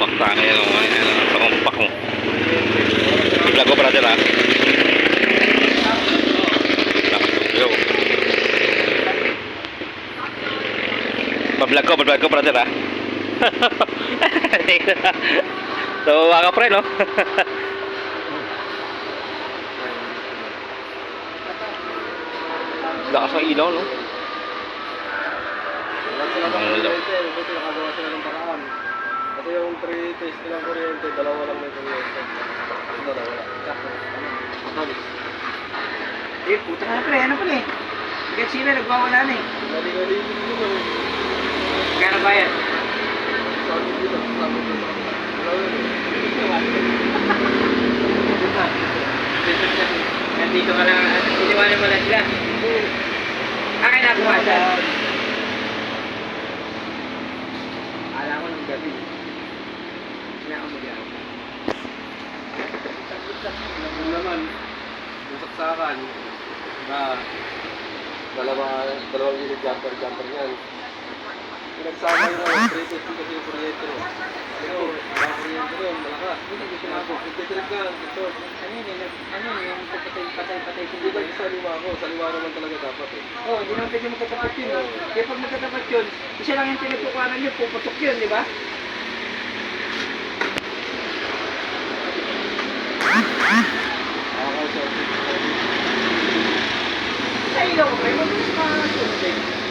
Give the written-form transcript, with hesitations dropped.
Pakta na yan, pakumpak mo. Vlog ko, brother, ha? Yo. Vlog ko, brother, ha? So, mga pre, no? Lakas ng ilaw, no? Ang kuryente, buti nakagawa sila ng paraan. Kasi yung 3 test nilang kuryente, dalawa lang may kuryente. Ito na wala. Sakto. Halos. Eh, puta ka na pre, ano pala eh? Bigat sila, nagwawala na eh. Galing-galing dito. Kaya bayad? Sabi dito. Sabi dito. Wala Nandito ka lang, iniwanan mo lang sila. Akin na kuha siya. Alam ko ng gabi. Sinakamulihan. Yung naman, yung saksakan, na dalawang unit jumper niyan. Pinagsama yun ang 3 test kasi yung kuryente. Ito, ang kuryente yun, malakas. Hindi sinabog. Nagtitrip ka, ito. Ano yung patay-patay Hindi ba sa liwa ko? Sa liwa naman talaga dapat eh. Oo, hindi naman pwede magkatapat yun. Kaya pag magkatapat yun, isa lang yung pinagkukuhanan nyo, puputok yun, di ba? Okay, so. Sa ilaw ko kayo, mabilis makakasunog eh.